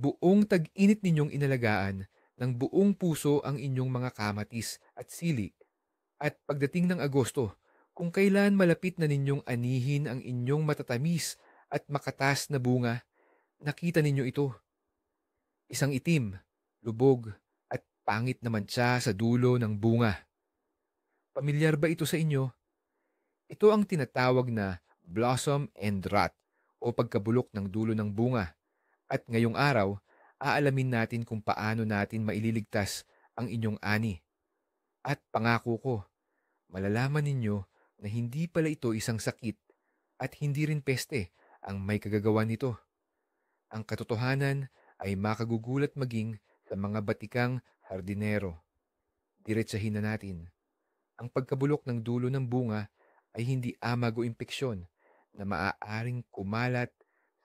buong tag-init ninyong inalagaan ng buong puso ang inyong mga kamatis at sili. At pagdating ng Agosto, kung kailan malapit na ninyong anihin ang inyong matatamis at makatas na bunga, nakita ninyo ito, isang itim, lubog, at pangit na mantsa sa dulo ng bunga. Pamilyar ba ito sa inyo? Ito ang tinatawag na blossom end rot o pagkabulok ng dulo ng bunga. At ngayong araw, aalamin natin kung paano natin maililigtas ang inyong ani. At pangako ko, malalaman ninyo na hindi pala ito isang sakit at hindi rin peste ang may kagagawan nito. Ang katotohanan ay makagugulat maging sa mga batikang hardinero. Diretsahin na natin. Ang pagkabulok ng dulo ng bunga ay hindi amag o impeksyon na maaaring kumalat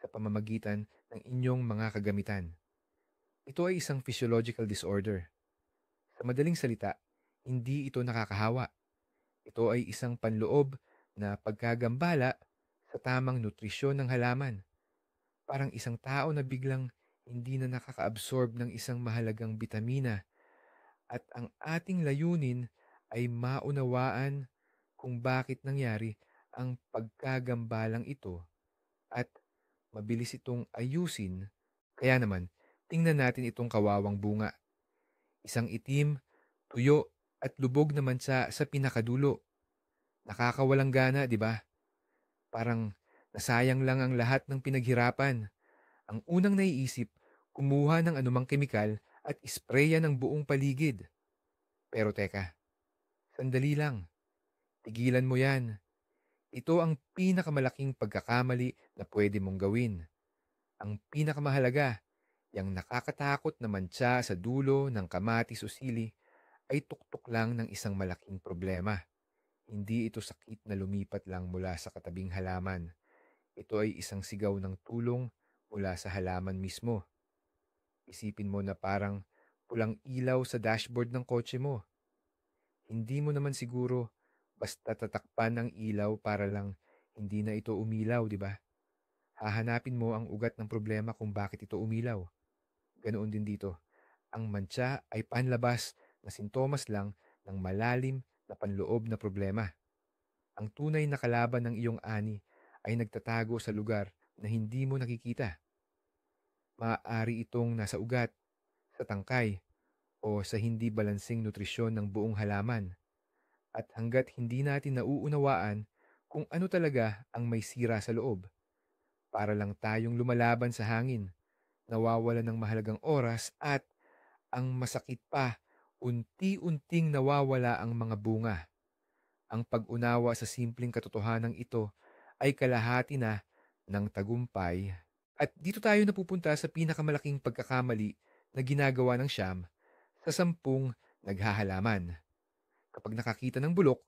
sa pamamagitan ng inyong mga kagamitan. Ito ay isang physiological disorder. Sa madaling salita, hindi ito nakakahawa. Ito ay isang panloob na pagkagambala sa tamang nutrisyon ng halaman. Parang isang tao na biglang hindi na nakaka-absorb ng isang mahalagang bitamina, at ang ating layunin ay maunawaan kung bakit nangyari ang pagkagambalang ito at mabilis itong ayusin. Kaya naman, tingnan natin itong kawawang bunga. Isang itim, tuyo at lubog naman sa pinakadulo. Nakakawalang gana, di ba? Parang nasayang lang ang lahat ng pinaghirapan. Ang unang naiisip, kumuha ng anumang kemikal at ispreya ng buong paligid. Pero teka, sandali lang. Tigilan mo yan. Ito ang pinakamalaking pagkakamali na pwede mong gawin. Ang pinakamahalaga, yung nakakatakot na mantsa sa dulo ng kamatis o sili, ay tuktok lang ng isang malaking problema. Hindi ito sakit na lumipat lang mula sa katabing halaman. Ito ay isang sigaw ng tulong mula sa halaman mismo. Isipin mo na parang pulang ilaw sa dashboard ng kotse mo. Hindi mo naman siguro basta tatakpan ang ilaw para lang hindi na ito umilaw, di ba? Hahanapin mo ang ugat ng problema kung bakit ito umilaw. Ganoon din dito. Ang mantsa ay panlabas na sintomas lang ng malalim na panloob na problema. Ang tunay na kalaban ng iyong ani ay nagtatago sa lugar na hindi mo nakikita. Maaari itong nasa ugat, sa tangkay, o sa hindi balansing nutrisyon ng buong halaman. At hanggat hindi natin nauunawaan kung ano talaga ang may sira sa loob, para lang tayong lumalaban sa hangin, nawawalan ng mahalagang oras at, ang masakit pa, unti-unting nawawala ang mga bunga. Ang pag-unawa sa simpleng katotohanan ito ay kalahati na ng tagumpay. At dito tayo napupunta sa pinakamalaking pagkakamali na ginagawa ng siyam sa 10 naghahalaman. Kapag nakakita ng bulok,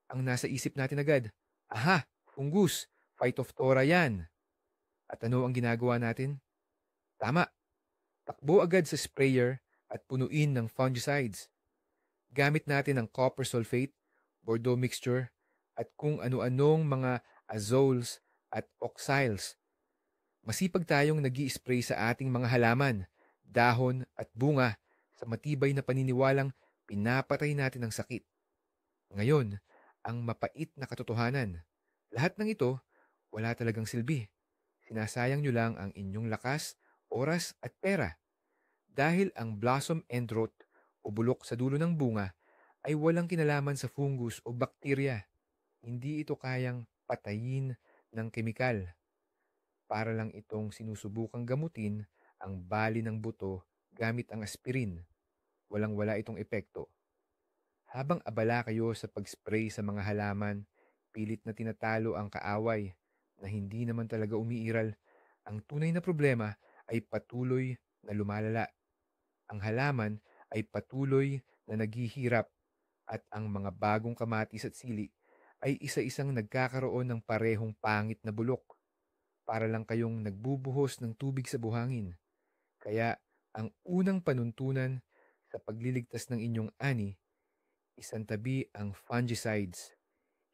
ang nasa isip natin agad, aha, fungus, phytophthora yan. At ano ang ginagawa natin? Tama, takbo agad sa sprayer at punuin ng fungicides. Gamit natin ang copper sulfate, Bordeaux mixture, at kung ano-anong mga azoles at oxiles. Masipag tayong nag-i-spray sa ating mga halaman, dahon at bunga sa matibay na paniniwalang pinapatay natin ang sakit. Ngayon, ang mapait na katotohanan, lahat ng ito, wala talagang silbi. Sinasayang nyo lang ang inyong lakas, oras at pera. Dahil ang blossom end rot o bulok sa dulo ng bunga ay walang kinalaman sa fungus o bakterya. Hindi ito kayang patayin ng kemikal. Para lang itong sinusubukang gamutin ang bali ng buto gamit ang aspirin. Walang-wala itong epekto. Habang abala kayo sa pag-spray sa mga halaman, pilit na tinatalo ang kaaway na hindi naman talaga umiiral. Ang tunay na problema ay patuloy na lumalala. Ang halaman ay patuloy na naghihirap, at ang mga bagong kamatis at sili ay isa-isang nagkakaroon ng parehong pangit na bulok. Para lang kayong nagbubuhos ng tubig sa buhangin. Kaya ang unang panuntunan sa pagliligtas ng inyong ani, isantabi ang fungicides.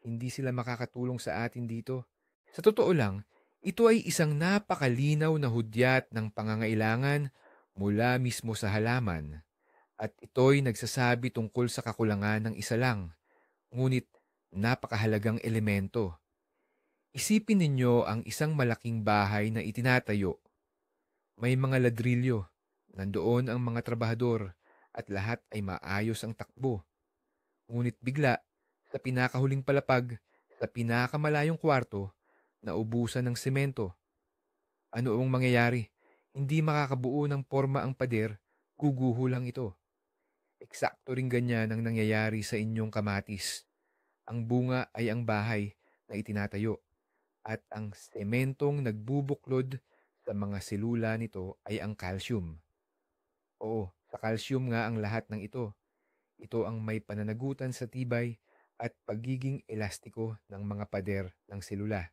Hindi sila makakatulong sa atin dito. Sa totoo lang, ito ay isang napakalinaw na hudyat ng pangangailangan mula mismo sa halaman at ito'y nagsasabi tungkol sa kakulangan ng isa lang, ngunit napakahalagang elemento. Isipin ninyo ang isang malaking bahay na itinatayo. May mga ladrilyo, nandoon ang mga trabahador, at lahat ay maayos ang takbo. Ngunit bigla, sa pinakahuling palapag, sa pinakamalayong kwarto, naubusan ng semento. Ano ang mangyayari? Hindi makakabuo ng porma ang pader, guguho lang ito. Eksakto ring ganyan ang nangyayari sa inyong kamatis. Ang bunga ay ang bahay na itinatayo at ang sementong nagbubuklod sa mga selula nito ay ang calcium. Oo, sa calcium nga ang lahat ng ito. Ito ang may pananagutan sa tibay at pagiging elastiko ng mga pader ng selula.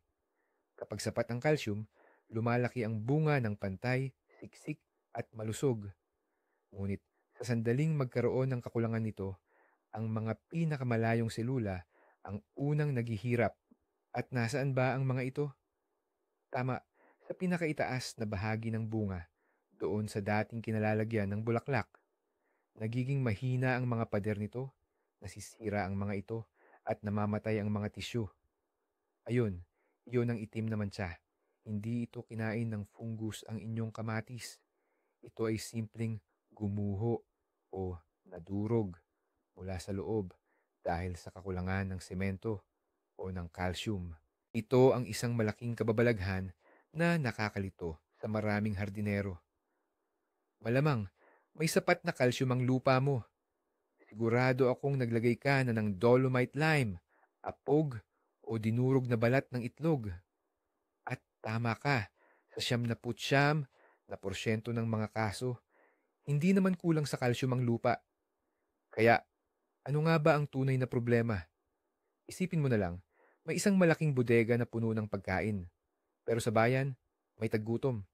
Kapag sapat ang calcium, lumalaki ang bunga ng pantay, siksik at malusog. Ngunit sa sandaling magkaroon ng kakulangan nito, ang mga pinakamalayong selula ang unang naghihirap. At nasaan ba ang mga ito? Tama, sa pinakaitaas na bahagi ng bunga, doon sa dating kinalalagyan ng bulaklak. Nagiging mahina ang mga pader nito, nasisira ang mga ito, at namamatay ang mga tisyu. Ayun, iyon ang itim na mantsa. Hindi ito kinain ng fungus ang inyong kamatis. Ito ay simpleng gumuho o nadurog mula sa loob dahil sa kakulangan ng semento o ng calcium. Ito ang isang malaking kababalaghan na nakakalito sa maraming hardinero. Malamang, may sapat na calcium ang lupa mo. Sigurado akong naglagay ka na ng dolomite lime, apog, o dinurog na balat ng itlog. At tama ka, sa 99% ng mga kaso, hindi naman kulang sa calcium ang lupa. Kaya, ano nga ba ang tunay na problema? Isipin mo na lang, may isang malaking bodega na puno ng pagkain. Pero sa bayan, may taggutom.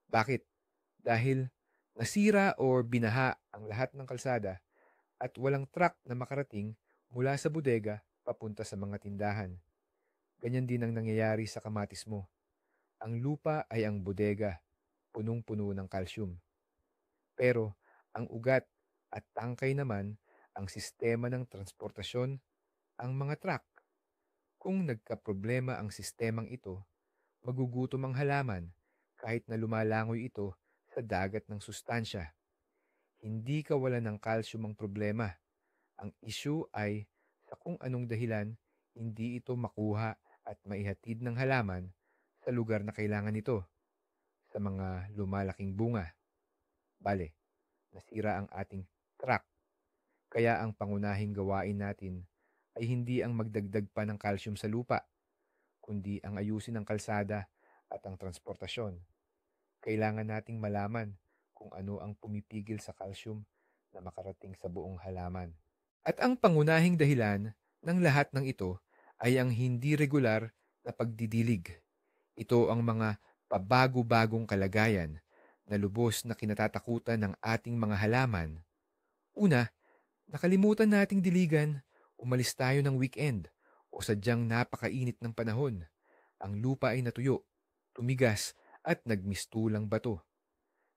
Bakit? Dahil nasira o binaha ang lahat ng kalsada at walang truck na makarating mula sa bodega papunta sa mga tindahan. Ganyan din ang nangyayari sa kamatis mo. Ang lupa ay ang bodega, punong-puno ng calcium. Pero ang ugat at tangkay naman ang sistema ng transportasyon, ang mga truck. Kung nagkaproblema ang sistemang ito, magugutom ang halaman kahit na lumalangoy ito sa dagat ng sustansya. Hindi kawalan ng calcium ang problema. Ang issue ay sa kung anong dahilan hindi ito makuha at maihatid ng halaman sa lugar na kailangan nito, sa mga lumalaking bunga. Bale, nasira ang ating track. Kaya ang pangunahing gawain natin ay hindi ang magdagdag pa ng calcium sa lupa, kundi ang ayusin ang kalsada at ang transportasyon. Kailangan nating malaman kung ano ang pumipigil sa calcium na makarating sa buong halaman. At ang pangunahing dahilan ng lahat ng ito ay ang hindi regular na pagdidilig. Ito ang mga pabago-bagong kalagayan na lubos na kinatatakutan ng ating mga halaman. Una, nakalimutan nating diligan, umalis tayo ng weekend o sadyang napakainit ng panahon. Ang lupa ay natuyo, tumigas at nagmistulang bato.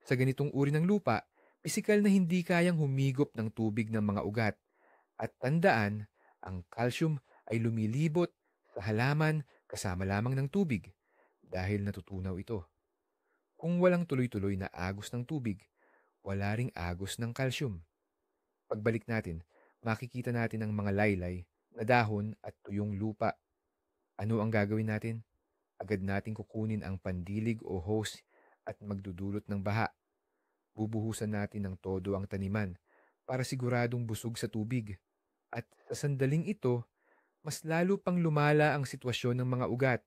Sa ganitong uri ng lupa, pisikal na hindi kayang humigop ng tubig ng mga ugat. At tandaan, ang calcium ay lumilibot sa halaman kasama lamang ng tubig dahil natutunaw ito. Kung walang tuloy-tuloy na agos ng tubig, wala ring agos ng calcium. Pagbalik natin, makikita natin ang mga laylay na dahon at tuyong lupa. Ano ang gagawin natin? Agad nating kukunin ang pandilig o hose at magdudulot ng baha. Bubuhusan natin ng todo ang taniman para siguradong busog sa tubig. At sa sandaling ito, mas lalo pang lumala ang sitwasyon ng mga ugat.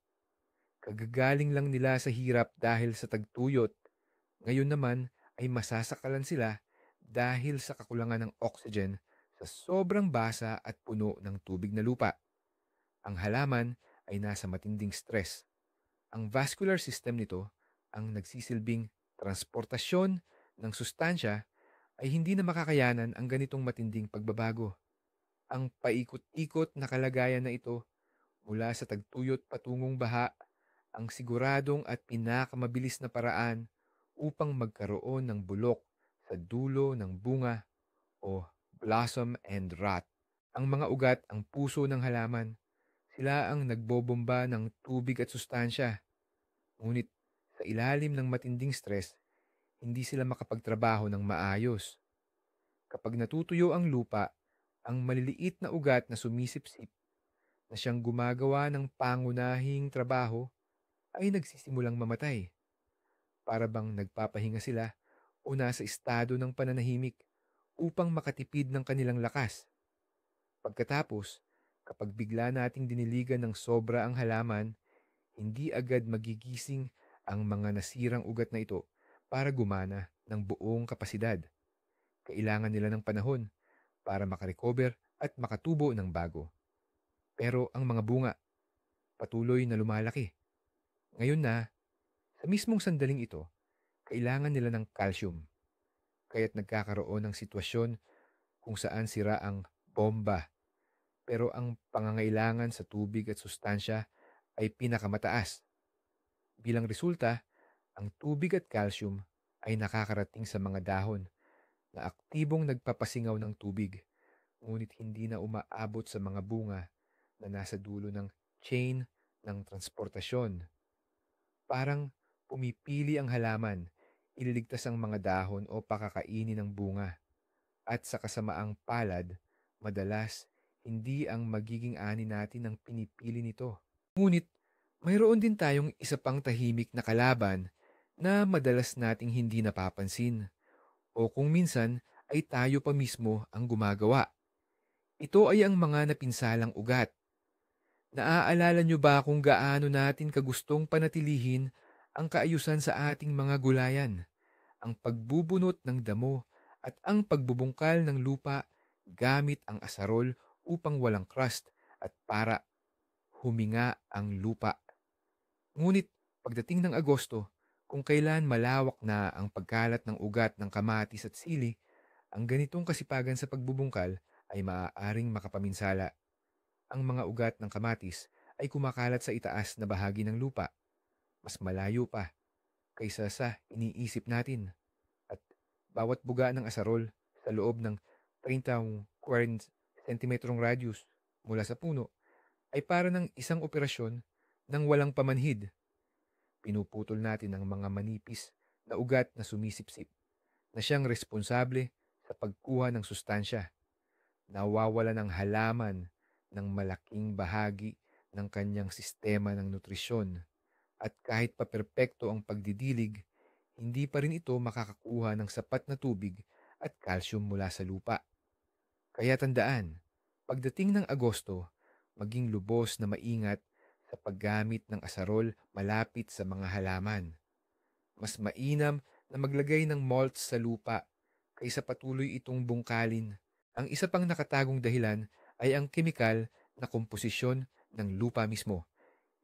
Kagagaling lang nila sa hirap dahil sa tagtuyot. Ngayon naman ay masasakalan sila dahil sa kakulangan ng oxygen sa sobrang basa at puno ng tubig na lupa. Ang halaman ay nasa matinding stress. Ang vascular system nito, ang nagsisilbing transportasyon ng sustansya, ay hindi na makakayanan ang ganitong matinding pagbabago. Ang paikot-ikot na kalagayan na ito mula sa tagtuyot patungong baha ang siguradong at pinakamabilis na paraan upang magkaroon ng bulok sa dulo ng bunga o blossom and rot. Ang mga ugat ang puso ng halaman. Sila ang nagbobomba ng tubig at sustansya. Ngunit sa ilalim ng matinding stress, hindi sila makapagtrabaho ng maayos. Kapag natutuyo ang lupa, ang maliliit na ugat na sumisipsip na siyang gumagawa ng pangunahing trabaho ay nagsisimulang mamatay. Para bang nagpapahinga sila o nasa estado ng pananahimik upang makatipid ng kanilang lakas. Pagkatapos, kapag bigla nating diniligan ng sobra ang halaman, hindi agad magigising ang mga nasirang ugat na ito para gumana ng buong kapasidad. Kailangan nila ng panahon para makarecover at makatubo ng bago. Pero ang mga bunga, patuloy na lumalaki. Ngayon na, sa mismong sandaling ito, kailangan nila ng calcium. Kaya't nagkakaroon ng sitwasyon kung saan sira ang bomba. Pero ang pangangailangan sa tubig at sustansya ay pinakamataas. Bilang resulta, ang tubig at calcium ay nakakarating sa mga dahon na aktibong nagpapasingaw ng tubig, ngunit hindi na umaabot sa mga bunga na nasa dulo ng chain ng transportasyon. Parang pumipili ang halaman, ililigtas ang mga dahon o pakakainin ng bunga. At sa kasamaang palad, madalas hindi ang magiging ani natin ang pinipili nito. Ngunit mayroon din tayong isa pang tahimik na kalaban na madalas nating hindi napapansin o kung minsan ay tayo pa mismo ang gumagawa. Ito ay ang mga napinsalang ugat. Naaalala nyo ba kung gaano natin kagustong panatilihin ang kaayusan sa ating mga gulayan, ang pagbubunot ng damo at ang pagbubungkal ng lupa gamit ang asarol upang walang crust at para huminga ang lupa? Ngunit pagdating ng Agosto, kung kailan malawak na ang pagkalat ng ugat ng kamatis at sili, ang ganitong kasipagan sa pagbubungkal ay maaaring makapaminsala. Ang mga ugat ng kamatis ay kumakalat sa itaas na bahagi ng lupa, mas malayo pa kaysa sa iniisip natin. At bawat buga ng asarol sa loob ng 30 sentimetrong radius mula sa puno ay para ng isang operasyon ng walang pamanhid. Pinuputol natin ang mga manipis na ugat na sumisipsip na siyang responsable sa pagkuha ng sustansya. Nawawala ng halaman ng malaking bahagi ng kanyang sistema ng nutrisyon at kahit pa perpekto ang pagdidilig, hindi pa rin ito makakakuha ng sapat na tubig at calcium mula sa lupa. Kaya tandaan, pagdating ng Agosto, maging lubos na maingat sa paggamit ng asarol malapit sa mga halaman. Mas mainam na maglagay ng mulch sa lupa kaysa patuloy itong bungkalin. Ang isa pang nakatagong dahilan ay ang kemikal na komposisyon ng lupa mismo.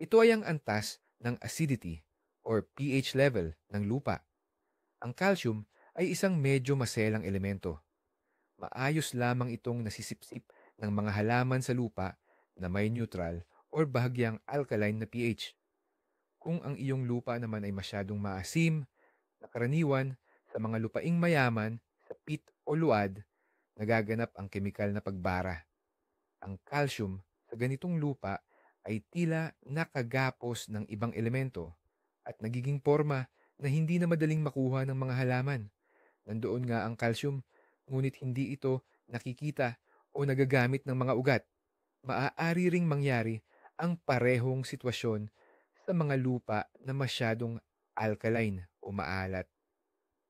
Ito ay ang antas ng acidity or pH level ng lupa. Ang calcium ay isang medyo maselang elemento. Maayos lamang itong nasisipsip ng mga halaman sa lupa na may neutral or bahagyang alkaline na pH. Kung ang iyong lupa naman ay masyadong maasim, na karaniwan sa mga lupaing mayaman sa peat o luad, nagaganap ang kemikal na pagbara. Ang calcium sa ganitong lupa ay tila nakagapos ng ibang elemento at nagiging forma na hindi na madaling makuha ng mga halaman. Nandoon nga ang calcium, ngunit hindi ito nakikita o nagagamit ng mga ugat. Maaari ring mangyari ang parehong sitwasyon sa mga lupa na masyadong alkaline o maalat.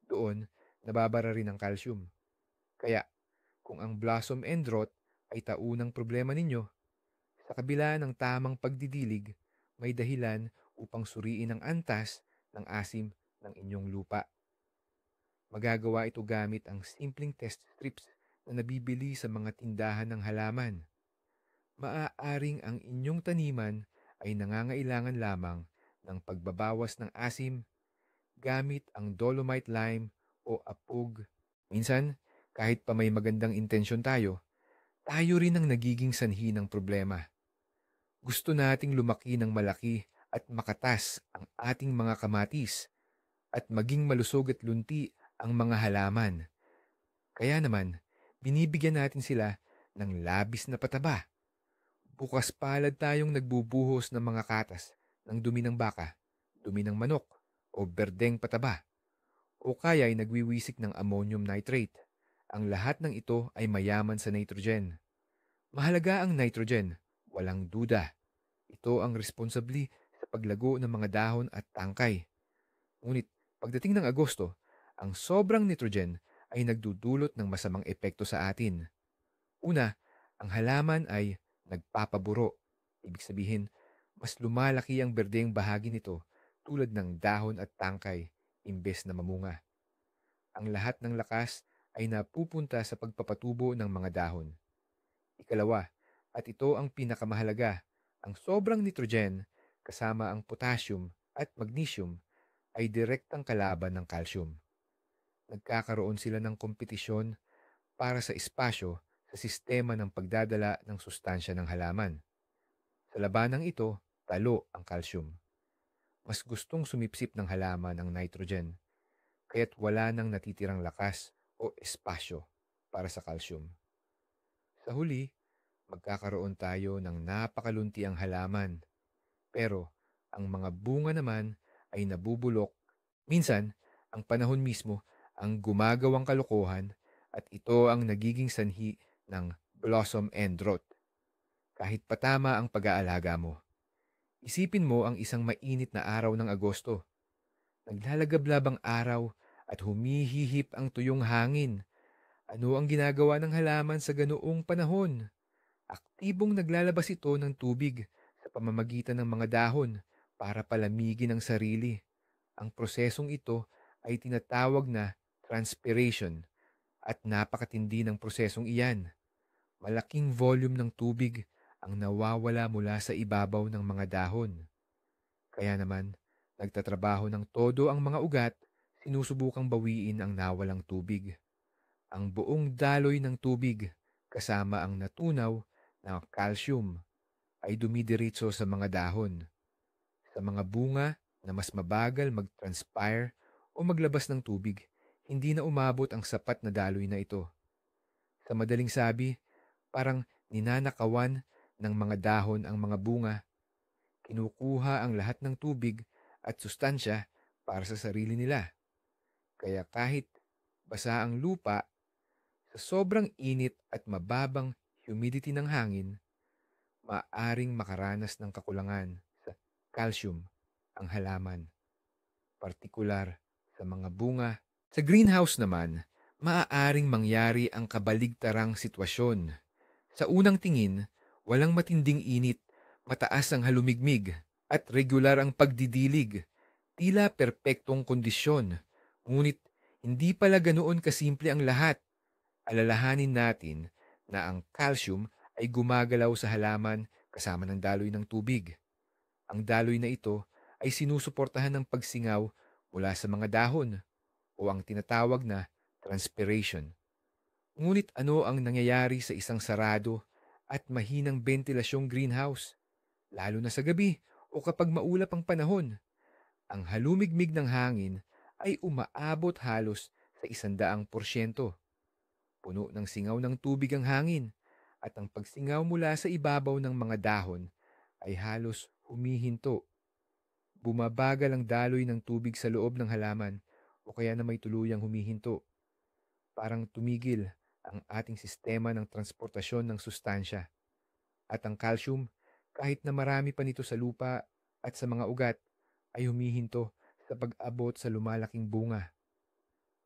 Doon, nababara rin ang calcium. Kaya, kung ang blossom and rot ay taunang problema ninyo, sa kabila ng tamang pagdidilig, may dahilan upang suriin ang antas ng asim ng inyong lupa. Magagawa ito gamit ang simpleng test strips na nabibili sa mga tindahan ng halaman. Maaaring ang inyong taniman ay nangangailangan lamang ng pagbabawas ng asim gamit ang dolomite lime o apog. Minsan, kahit pa may magandang intensyon tayo rin ang nagiging sanhi ng problema. Gusto nating lumaki ng malaki at makatas ang ating mga kamatis. at maging malusog at lunti ang mga halaman. Kaya naman, binibigyan natin sila ng labis na pataba. Bukas palad tayong nagbubuhos ng mga katas ng dumi ng baka, dumi ng manok, o berdeng pataba. O kaya ay nagwiwisik ng ammonium nitrate. Ang lahat ng ito ay mayaman sa nitrogen. Mahalaga ang nitrogen, walang duda. Ito ang responsabli sa paglago ng mga dahon at tangkay. Ngunit pagdating ng Agosto, ang sobrang nitrogen ay nagdudulot ng masamang epekto sa atin. Una, ang halaman ay nagpapaburo. Ibig sabihin, mas lumalaki ang berdeng bahagi nito tulad ng dahon at tangkay imbes na mamunga. Ang lahat ng lakas ay napupunta sa pagpapatubo ng mga dahon. Ikalawa, at ito ang pinakamahalaga, ang sobrang nitrogen kasama ang potassium at magnesium ay direktang kalaban ng calcium. Nagkakaroon sila ng kompetisyon para sa espasyo sa sistema ng pagdadala ng sustansya ng halaman. Sa labanang ito, talo ang calcium. Mas gustong sumipsip ng halaman ang nitrogen, kaya't wala nang natitirang lakas o espasyo para sa calcium. Sa huli, magkakaroon tayo ng napakaluntiang halaman, pero ang mga bunga naman ay nabubulok. Minsan, ang panahon mismo ang gumagawang kalokohan at ito ang nagiging sanhi ng blossom end rot. Kahit patama ang pag-aalaga mo. Isipin mo ang isang mainit na araw ng Agosto. Naglalagablab ang araw at humihihip ang tuyong hangin. Ano ang ginagawa ng halaman sa ganoong panahon? Aktibong naglalabas ito ng tubig sa pamamagitan ng mga dahon para palamigin ang sarili. Ang prosesong ito ay tinatawag na transpiration at napakatindi ng prosesong iyan. Malaking volume ng tubig ang nawawala mula sa ibabaw ng mga dahon. Kaya naman, nagtatrabaho ng todo ang mga ugat, sinusubukang bawiin ang nawalang tubig. Ang buong daloy ng tubig, kasama ang natunaw na calcium, ay dumidiretso sa mga dahon. Sa mga bunga na mas mabagal mag-transpire o maglabas ng tubig, hindi na umabot ang sapat na daloy na ito. Sa madaling sabi, parang ninanakawan ng mga dahon ang mga bunga. Kinukuha ang lahat ng tubig at sustansya para sa sarili nila. Kaya kahit basa ang lupa, sa sobrang init at mababang humidity ng hangin, maaring makaranas ng kakulangan sa calcium ang halaman, partikular sa mga bunga. Sa greenhouse naman, maaaring mangyari ang kabaligtarang sitwasyon. Sa unang tingin, walang matinding init, mataas ang halumigmig, at regular ang pagdidilig. Tila perpektong kondisyon. Ngunit hindi pala ganoon kasimple ang lahat. Alalahanin natin na ang calcium ay gumagalaw sa halaman kasama ng daloy ng tubig. Ang daloy na ito ay sinusuportahan ng pagsingaw mula sa mga dahon o ang tinatawag na transpiration. Ngunit ano ang nangyayari sa isang sarado at mahinang bentilasyong greenhouse, lalo na sa gabi o kapag maulap ang panahon? Ang halumigmig ng hangin ay umaabot halos sa 100%. Puno ng singaw ng tubig ang hangin at ang pagsingaw mula sa ibabaw ng mga dahon ay halos humihinto. Bumabagal ang daloy ng tubig sa loob ng halaman o kaya na may tuluyang humihinto. Parang tumigil ang ating sistema ng transportasyon ng sustansya. At ang calcium, kahit na marami pa nito sa lupa at sa mga ugat, ay humihinto sa pag-abot sa lumalaking bunga.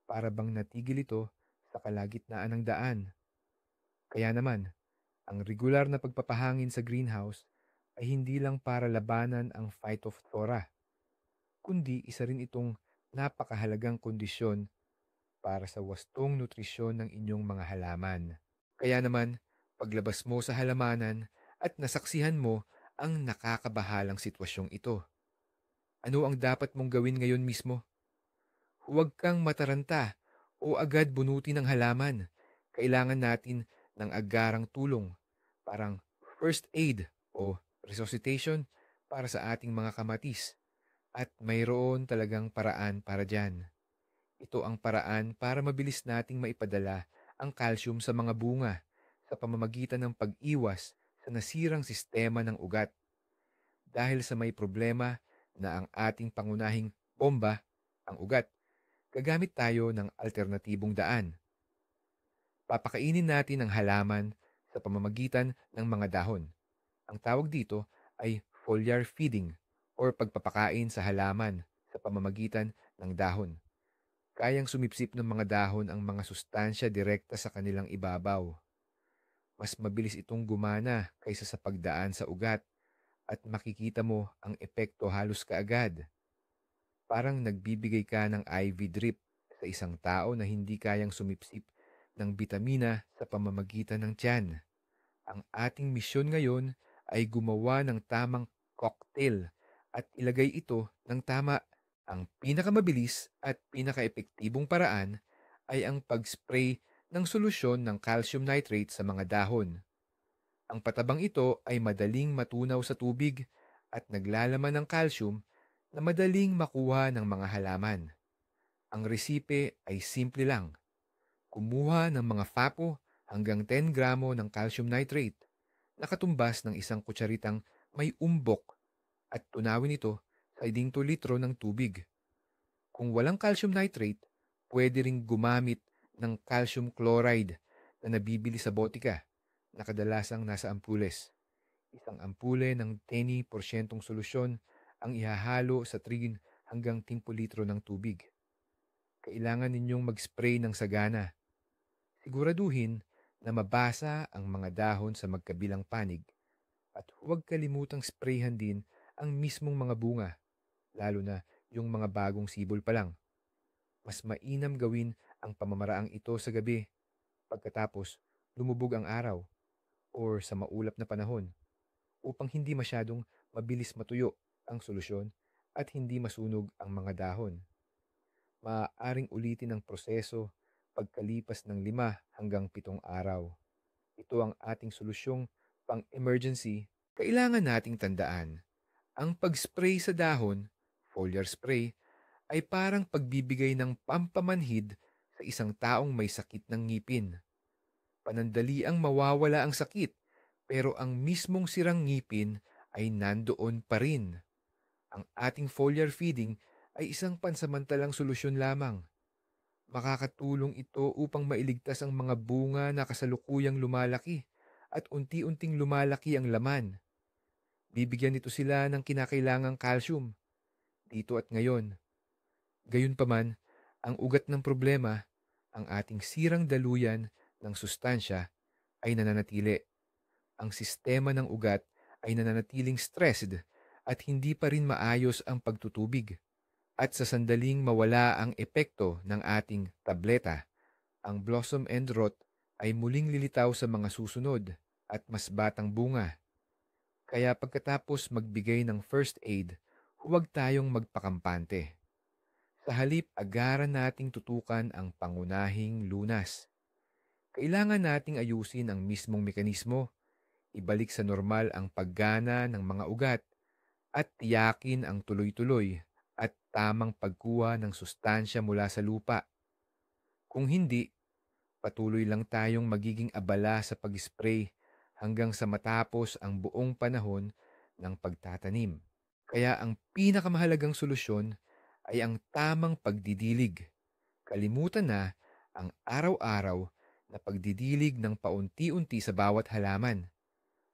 Para bang natigil ito sa kalagitnaan ng daan. Kaya naman, ang regular na pagpapahangin sa greenhouse ay hindi lang para labanan ang phytophthora, kundi isa rin itong napakahalagang kondisyon para sa wastong nutrisyon ng inyong mga halaman. Kaya naman, paglabas mo sa halamanan at nasaksihan mo ang nakakabahalang sitwasyong ito. Ano ang dapat mong gawin ngayon mismo? Huwag kang mataranta o agad bunutin ng halaman. Kailangan natin ng agarang tulong, parang first aid o resuscitation para sa ating mga kamatis. At mayroon talagang paraan para dyan. Ito ang paraan para mabilis nating maipadala ang calcium sa mga bunga sa pamamagitan ng pag-iwas sa nasirang sistema ng ugat. Dahil sa may problema na ang ating pangunahing bomba, ang ugat, gagamit tayo ng alternatibong daan. Papakainin natin ang halaman sa pamamagitan ng mga dahon. Ang tawag dito ay foliar feeding or pagpapakain sa halaman sa pamamagitan ng dahon. Kayang sumipsip ng mga dahon ang mga sustansya direkta sa kanilang ibabaw. Mas mabilis itong gumana kaysa sa pagdaan sa ugat at makikita mo ang epekto halos kaagad. Parang nagbibigay ka ng IV drip sa isang tao na hindi kayang sumipsip ng bitamina sa pamamagitan ng tiyan. Ang ating misyon ngayon ay gumawa ng tamang cocktail at ilagay ito ng tama. Ang pinakamabilis at pinakaepektibong paraan ay ang pag-spray ng solusyon ng calcium nitrate sa mga dahon. Ang patabang ito ay madaling matunaw sa tubig at naglalaman ng calcium na madaling makuha ng mga halaman. Ang resipe ay simple lang. Kumuha ng mga fapo hanggang 10 gramo ng calcium nitrate na katumbas ng isang kutsaritang may umbok at tunawin ito sa 12 litro ng tubig. Kung walang calcium nitrate, pwede ring gumamit ng calcium chloride na nabibili sa botika na kadalasang nasa ampules. Isang ampule ng 10% solusyon ang ihahalo sa 3 hanggang 10 litro ng tubig. Kailangan ninyong mag-spray ng sagana. Siguraduhin na mabasa ang mga dahon sa magkabilang panig at huwag kalimutang sprayhan din ang mismong mga bunga, lalo na yung mga bagong sibol pa lang. Mas mainam gawin ang pamamaraang ito sa gabi pagkatapos lumubog ang araw or sa maulap na panahon upang hindi masyadong mabilis matuyo ang solusyon at hindi masunog ang mga dahon. Maaaring ulitin ang proseso pagkalipas ng 5 hanggang 7 araw. Ito ang ating solusyong pang-emergency. Kailangan nating tandaan, ang pag-spray sa dahon, foliar spray, ay parang pagbibigay ng pampamanhid sa isang taong may sakit ng ngipin. Panandali ang mawawala ang sakit, pero ang mismong sirang ngipin ay nandoon pa rin. Ang ating foliar feeding ay isang pansamantalang solusyon lamang. Makakatulong ito upang mailigtas ang mga bunga na kasalukuyang lumalaki at unti-unting lumalaki ang laman. Bibigyan nito sila ng kinakailangang calcium dito at ngayon. Gayunpaman, ang ugat ng problema, ang ating sirang daluyan ng sustansya ay nananatili. Ang sistema ng ugat ay nananatiling stressed at hindi pa rin maayos ang pagtutubig. At sa sandaling mawala ang epekto ng ating tableta, ang blossom and rot ay muling lilitaw sa mga susunod at mas batang bunga. Kaya pagkatapos magbigay ng first aid, huwag tayong magpakampante. Sa halip, agaran nating tutukan ang pangunahing lunas. Kailangan nating ayusin ang mismong mekanismo, ibalik sa normal ang paggana ng mga ugat, at tiyakin ang tuloy-tuloy at tamang pagkuha ng sustansya mula sa lupa. Kung hindi, patuloy lang tayong magiging abala sa pag-spray hanggang sa matapos ang buong panahon ng pagtatanim. Kaya ang pinakamahalagang solusyon ay ang tamang pagdidilig. Kalimutan na ang araw-araw na pagdidilig ng paunti-unti sa bawat halaman.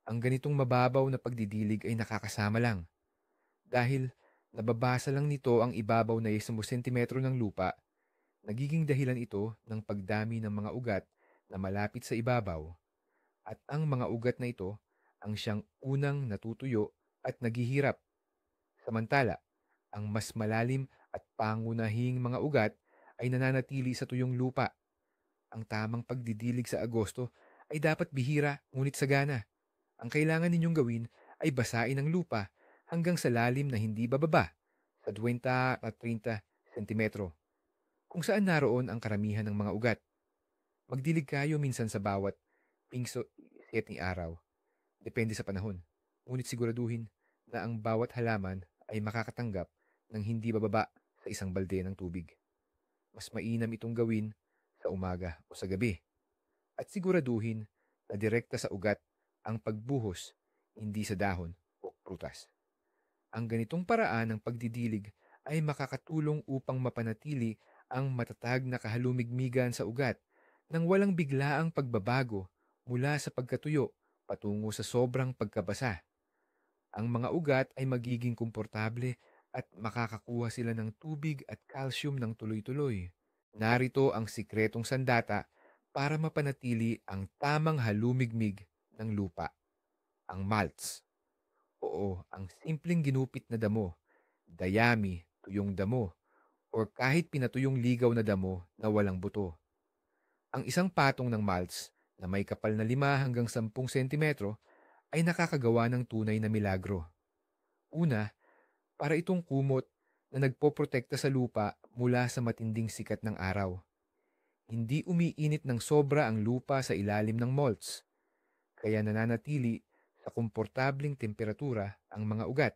Ang ganitong mababaw na pagdidilig ay nakakasama lang. Dahil nababasa lang nito ang ibabaw na 10 sentimetro ng lupa, nagiging dahilan ito ng pagdami ng mga ugat na malapit sa ibabaw. At ang mga ugat na ito ang siyang unang natutuyo at naghihirap. Samantala, ang mas malalim at pangunahing mga ugat ay nananatili sa tuyong lupa. Ang tamang pagdidilig sa Agosto ay dapat bihira ngunit sagana. Ang kailangan ninyong gawin ay basain ang lupa hanggang sa lalim na hindi bababa sa 20 at 30 sentimetro, kung saan naroon ang karamihan ng mga ugat. Magdilig kayo minsan sa bawat pingso 7 araw, depende sa panahon. Ngunit siguraduhin na ang bawat halaman ay makakatanggap ng hindi bababa sa isang balde ng tubig. Mas mainam itong gawin sa umaga o sa gabi at siguraduhin na direkta sa ugat ang pagbuhos, hindi sa dahon o prutas. Ang ganitong paraan ng pagdidilig ay makakatulong upang mapanatili ang matatag na kahalumigmigan sa ugat nang walang biglaang pagbabago mula sa pagkatuyo patungo sa sobrang pagkabasa. Ang mga ugat ay magiging komportable at makakakuha sila ng tubig at calcium ng tuloy-tuloy. Narito ang sikretong sandata para mapanatili ang tamang halumigmig ng lupa, ang malts. Oo, ang simpleng ginupit na damo, dayami, tuyong damo, o kahit pinatuyong ligaw na damo na walang buto. Ang isang patong ng malts na may kapal na 5 hanggang 10 sentimetro ay nakakagawa ng tunay na milagro. Una, para itong kumot na nagpoprotekta sa lupa mula sa matinding sikat ng araw. Hindi umiinit ng sobra ang lupa sa ilalim ng molds, kaya nananatili sa komportabling temperatura ang mga ugat.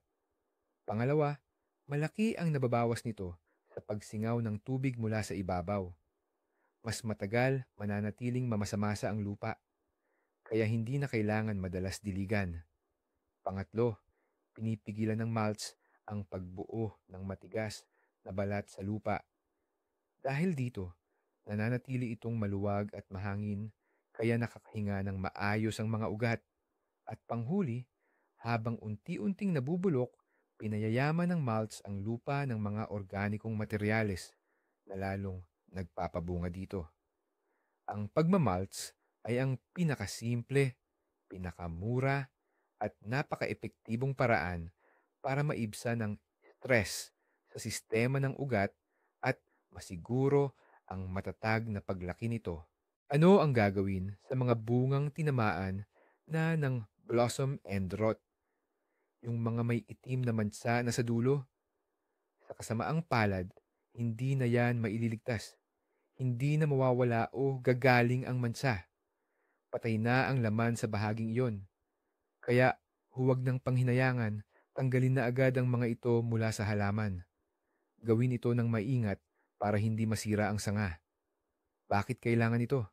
Pangalawa, malaki ang nababawas nito sa pagsingaw ng tubig mula sa ibabaw. Mas matagal mananatiling mamasamasa ang lupa, kaya hindi na kailangan madalas diligan. Pangatlo, pinipigilan ng mulch ang pagbuo ng matigas na balat sa lupa. Dahil dito, nananatili itong maluwag at mahangin, kaya nakakahinga ng maayos ang mga ugat. At panghuli, habang unti-unting nabubulok, pinayayaman ng mulch ang lupa ng mga organikong materyales na lalong nagpapabunga dito. Ang pagmamulch ay ang pinakasimple, pinakamura, at napaka-epektibong paraan para maibsan ang stress sa sistema ng ugat at masiguro ang matatag na paglaki nito. Ano ang gagawin sa mga bungang tinamaan na ng blossom end rot, yung mga may itim na mansa na sa dulo? Sa kasamaang palad, hindi na yan maililigtas. Hindi na mawawala o gagaling ang mansa. Patay na ang laman sa bahaging iyon. Kaya huwag ng panghinayangan, tanggalin na agad ang mga ito mula sa halaman. Gawin ito ng maingat para hindi masira ang sanga. Bakit kailangan ito?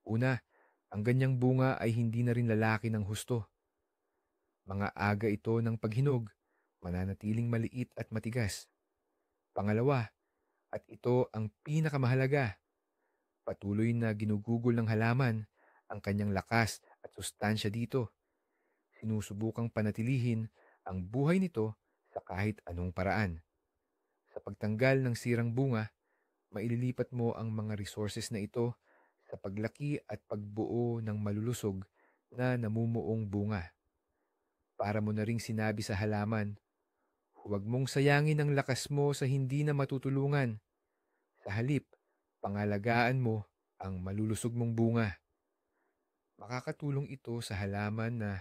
Una, ang ganyang bunga ay hindi na rin lalaki ng husto. Mga aga ito ng paghinog, mananatiling maliit at matigas. Pangalawa, at ito ang pinakamahalaga, patuloy na ginugugol ng halaman ang kanyang lakas at sustansya dito. Sinusubukang panatilihin ang buhay nito sa kahit anong paraan. Sa pagtanggal ng sirang bunga, maililipat mo ang mga resources na ito sa paglaki at pagbuo ng malulusog na namumuong bunga. Para mo na ring sinabi sa halaman, huwag mong sayangin ang lakas mo sa hindi na matutulungan. Sa halip, pangalagaan mo ang malulusog mong bunga. Makakatulong ito sa halaman na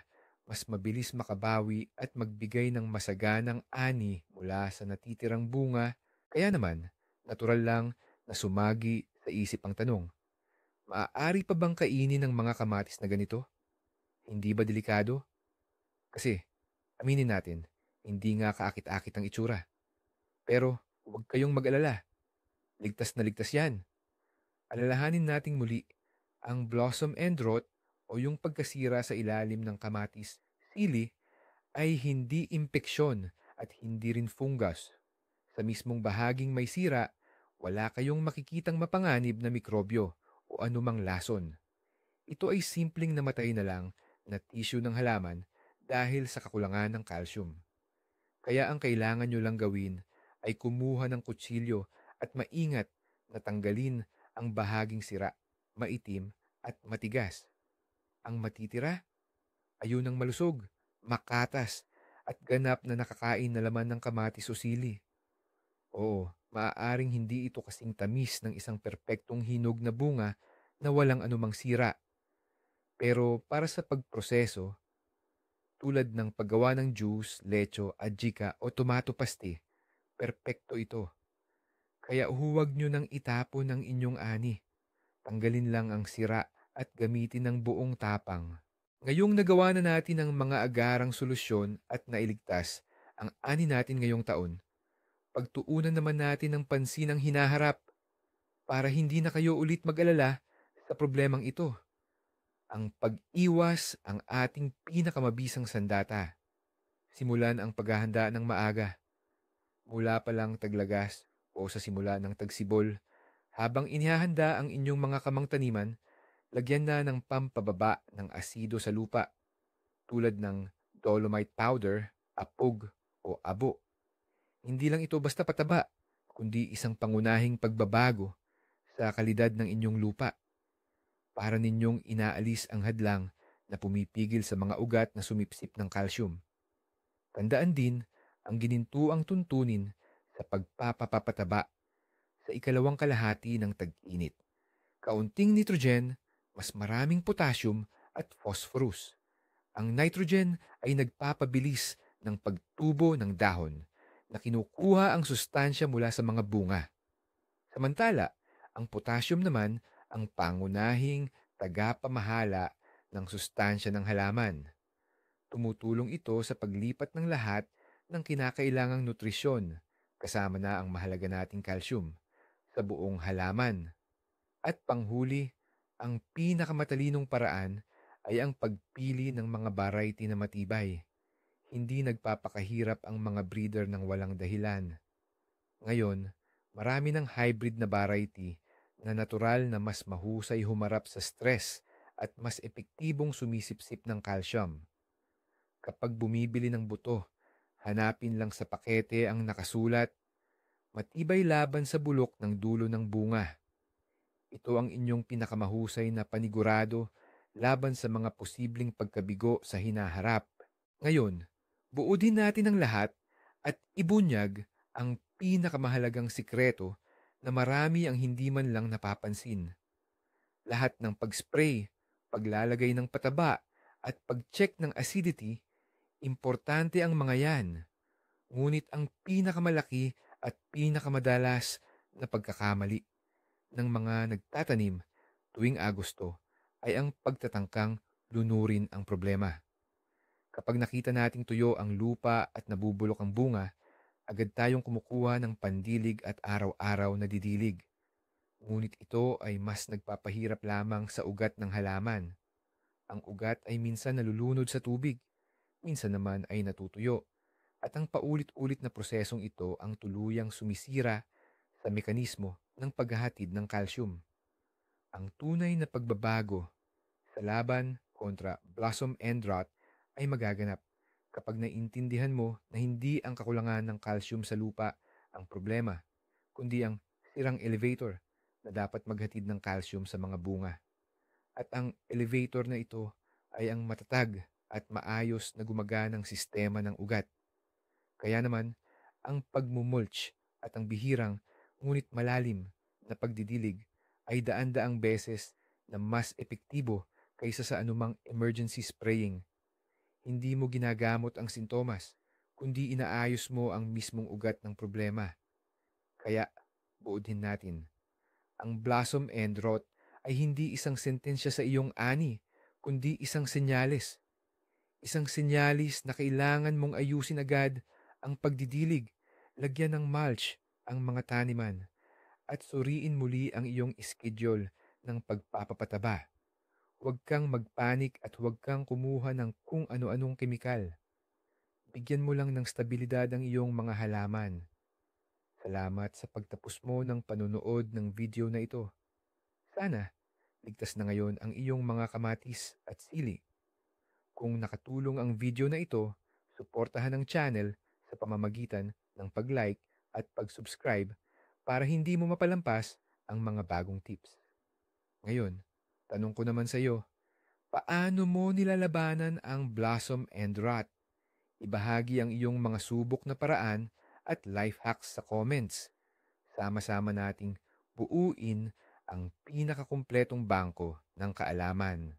mas mabilis makabawi at magbigay ng masaganang ani mula sa natitirang bunga. Kaya naman, natural lang na sumagi sa isip ang tanong, maaari pa bang kainin ng mga kamatis na ganito? Hindi ba delikado? Kasi, aminin natin, hindi nga kaakit-akit ang itsura. Pero huwag kayong mag-alala, ligtas na ligtas yan. Alalahanin nating muli, ang blossom end rot o yung pagkasira sa ilalim ng kamatis, sili, ay hindi impeksyon at hindi rin fungus. Sa mismong bahaging may sira, wala kayong makikitang mapanganib na mikrobyo o anumang lason. Ito ay simpleng namatay na lang na tissue ng halaman dahil sa kakulangan ng calcium. Kaya ang kailangan nyo lang gawin ay kumuha ng kutsilyo at maingat na tanggalin ang bahaging sira, maitim at matigas. Ang matitira, ayun ang malusog, makatas, at ganap na nakakain na laman ng kamatis o sili. Oo, maaaring hindi ito kasing tamis ng isang perpektong hinog na bunga na walang anumang sira. Pero para sa pagproseso, tulad ng paggawa ng juice, lecho, adjika o tomato paste, perpekto ito. Kaya huwag nyo nang itapon ang inyong ani. Tanggalin lang ang sira at gamitin ng buong tapang. Ngayong nagawa na natin ang mga agarang solusyon at nailigtas ang ani natin ngayong taon, Pagtuunan naman natin ng pansin ang hinaharap para hindi na kayo ulit mag-alala sa problemang ito. Ang pag-iwas ang ating pinakamabisang sandata. Simulan ang paghahanda ng maaga, mula pa lang taglagas o sa simula ng tagsibol. Habang inihahanda ang inyong mga kamang taniman, lagyan na ng pampababa ng asido sa lupa tulad ng dolomite powder, apog o abo. Hindi lang ito basta pataba, kundi isang pangunahing pagbabago sa kalidad ng inyong lupa para ninyong inaalis ang hadlang na pumipigil sa mga ugat na sumipsip ng calcium. Tandaan din ang ginintuang tuntunin sa pagpapapataba sa ikalawang kalahati ng tag-init. Kaunting nitrogen, mas maraming potassium at phosphorus. Ang nitrogen ay nagpapabilis ng pagtubo ng dahon na kinukuha ang sustansya mula sa mga bunga. Samantala, ang potassium naman ang pangunahing tagapamahala ng sustansya ng halaman. Tumutulong ito sa paglipat ng lahat ng kinakailangang nutrisyon, kasama na ang mahalaga nating calcium, sa buong halaman. At panghuli, ang pinakamatalinong paraan ay ang pagpili ng mga variety na matibay. Hindi nagpapakahirap ang mga breeder ng walang dahilan. Ngayon, marami ng hybrid na variety na natural na mas mahusay humarap sa stress at mas epektibong sumisipsip ng calcium. Kapag bumibili ng buto, hanapin lang sa pakete ang nakasulat, matibay laban sa bulok ng dulo ng bunga. Ito ang inyong pinakamahusay na panigurado laban sa mga posibleng pagkabigo sa hinaharap. Ngayon, buodin natin ang lahat at ibunyag ang pinakamahalagang sikreto na marami ang hindi man lang napapansin. Lahat ng pag-spray, paglalagay ng pataba, at pag-check ng acidity, importante ang mga yan. Ngunit ang pinakamalaki at pinakamadalas na pagkakamali ng mga nagtatanim tuwing Agosto ay ang pagtatangkang lunurin ang problema. Kapag nakita nating tuyo ang lupa at nabubulok ang bunga, agad tayong kumukuha ng pandilig at araw-araw na didilig. Ngunit ito ay mas nagpapahirap lamang sa ugat ng halaman. Ang ugat ay minsan nalulunod sa tubig, minsan naman ay natutuyo, at ang paulit-ulit na prosesong ito ang tuluyang sumisira sa mekanismo ng paghahatid ng calcium. Ang tunay na pagbabago sa laban kontra blossom end rot ay magaganap kapag naintindihan mo na hindi ang kakulangan ng calcium sa lupa ang problema, kundi ang sirang elevator na dapat maghatid ng calcium sa mga bunga. At ang elevator na ito ay ang matatag at maayos na gumaganang sistema ng ugat. Kaya naman, ang pagmumulch at ang bihirang ngunit malalim na pagdidilig ay daan-daang beses na mas epektibo kaysa sa anumang emergency spraying. Hindi mo ginagamot ang sintomas, kundi inaayos mo ang mismong ugat ng problema. Kaya, buodin natin. Ang blossom end rot ay hindi isang sentensya sa iyong ani, kundi isang senyales. Isang senyalis na kailangan mong ayusin agad ang pagdidilig, lagyan ng mulch ang mga taniman, at suriin muli ang iyong schedule ng pagpapapataba. Huwag kang magpanik at huwag kang kumuha ng kung ano-anong kemikal. Bigyan mo lang ng stabilidad ang iyong mga halaman. Salamat sa pagtapos mo ng panunood ng video na ito. Sana, ligtas na ngayon ang iyong mga kamatis at sili. Kung nakatulong ang video na ito, suportahan ang channel sa pamamagitan ng pag-like at pag-subscribe para hindi mo mapalampas ang mga bagong tips. Ngayon, tanong ko naman sa iyo, paano mo nilalabanan ang blossom end rot? Ibahagi ang iyong mga subok na paraan at life hacks sa comments. Sama-sama nating buuin ang pinakakumpletong bangko ng kaalaman.